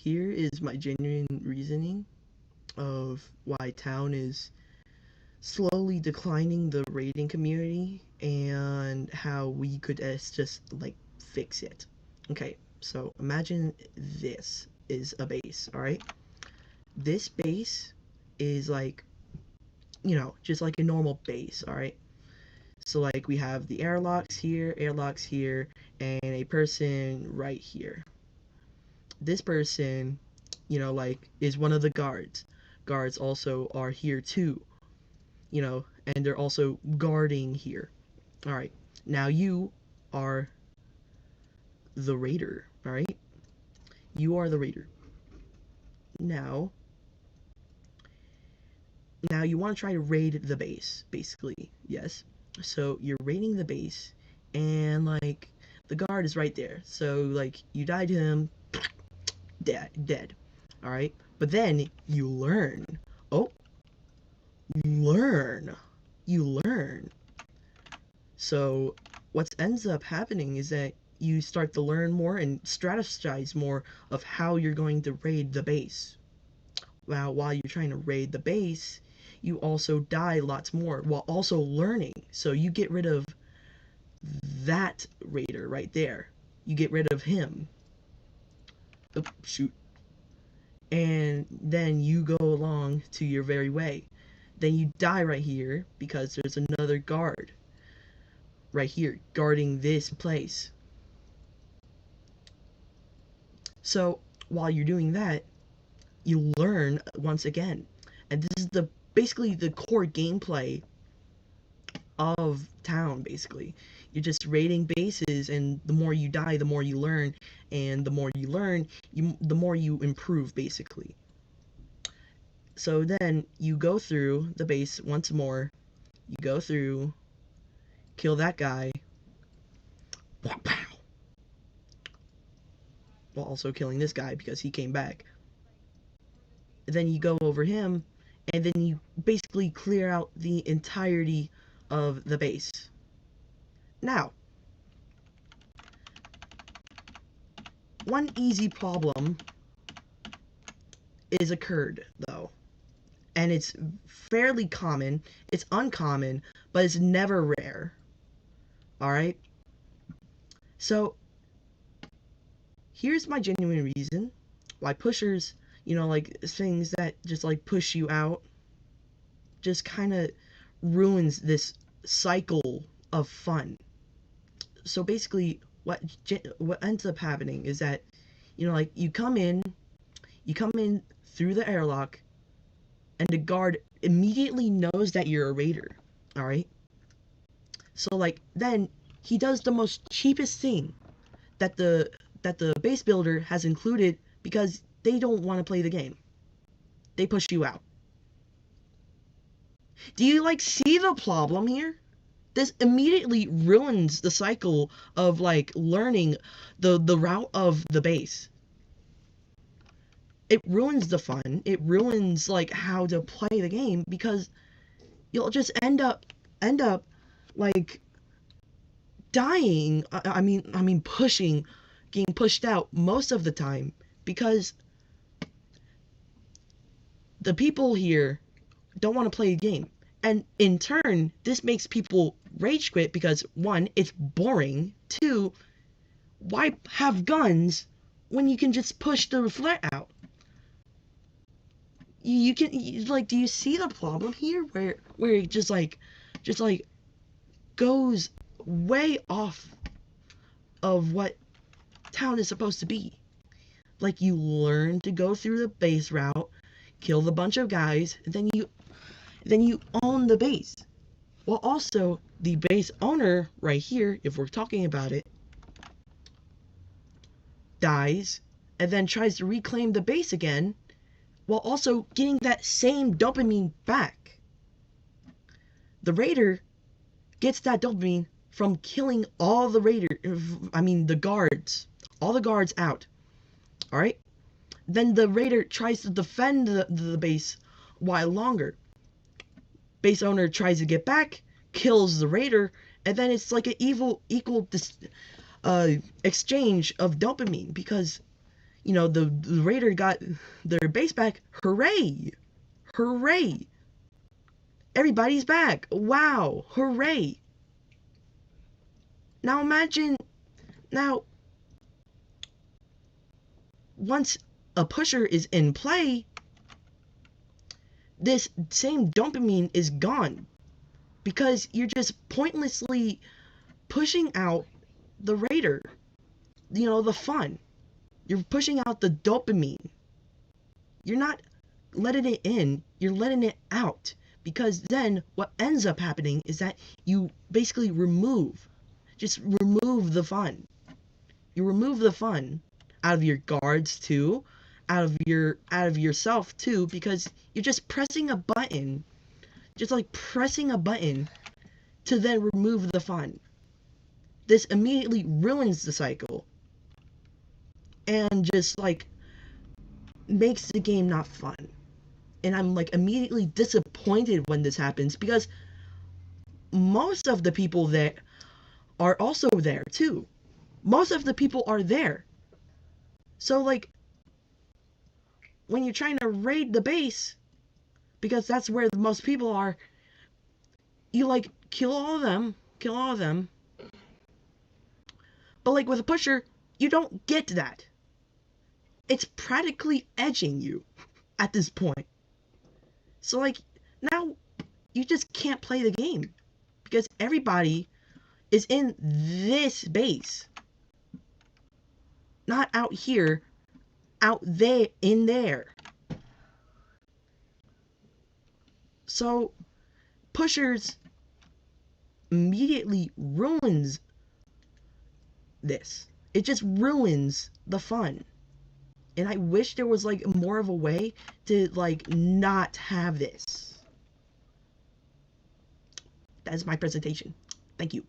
here is my genuine reasoning of why town is slowly declining the raiding community and how we could just like fix it. Okay, so imagine this is a base, all right? This base is like, just like a normal base, all right? So like we have the airlocks here, and a person right here. This person, like is one of the guards. Guards also are here too, and they're also guarding here. All right. Now you are the raider, all right? You are the raider. Now you want to try to raid the base, basically. Yes. So you're raiding the base, and like the guard is right there. So like you die to him, dead. All right. But then you learn. Oh, learn. You learn. So what ends up happening is that you start to learn more and strategize more of how you're going to raid the base. While you're trying to raid the base, you also die lots more while also learning. So you get rid of that raider right there. You get rid of him. Oh, shoot. And then you go along to your very way. Then you die right here because there's another guard right here guarding this place. So while you're doing that, you learn once again. And this is basically the core gameplay of town, basically. You're just raiding bases, and the more you die, the more you learn, and the more you learn, the more you improve, basically. So then you go through the base once more. You go through, kill that guy, while also killing this guy because he came back. Then you go over him, and then you basically clear out the entirety of the base. Now, one easy problem is occurred, though. And it's fairly common. It's uncommon, but it's never rare. Alright? So, here's my genuine reason why pushers, like things that just like push you out, just kind of ruins this cycle of fun. So basically, what ends up happening is that, like you come in through the airlock, and the guard immediately knows that you're a raider. All right. So like then he does the most cheapest thing that the base builder has included because they don't want to play the game. They push you out. Do you like see the problem here? This immediately ruins the cycle of like learning the route of the base. It ruins the fun. It ruins like how to play the game because you'll just end up like dying. I mean getting pushed out most of the time because the people here don't want to play a game. And in turn, this makes people rage quit because one, it's boring. Two, why have guns when you can just push the flare out? You can like, do you see the problem here where it just like goes way off of what town is supposed to be? Like you learn to go through the base route, kill the bunch of guys, and then you own the base. Well, also the base owner right here, if we're talking about it, dies and then tries to reclaim the base again while also getting that same dopamine back. The raider gets that dopamine from killing all the the guards. All the guards out. Alright? Then the raider tries to defend the base while longer. Base owner tries to get back, kills the raider, and then it's like an equal exchange of dopamine because the Raider got their base back. Hooray! Hooray! Everybody's back. Wow! Hooray! Now imagine, now, once a pusher is in play, this same dopamine is gone because you're just pointlessly pushing out the Raider, the fun. You're pushing out the dopamine. You're not letting it in, you're letting it out. Because then what ends up happening is that you basically remove the fun. You remove the fun out of your guards too, out of yourself too, because you're just pressing a button, just like pressing a button to then remove the fun. This immediately ruins the cycle and just like makes the game not fun. And I'm like immediately disappointed when this happens because most of the people that are also there too. Most of the people are there. So like when you're trying to raid the base, because that's where the most people are, you like kill all of them. But like with a pusher, you don't get that. It's practically edging you at this point. So like now you just can't play the game because everybody is in this base. Not out here, out there, in there. So pushers immediately ruins this. It just ruins the fun. And I wish there was like more of a way to like not have this. That is my presentation. Thank you.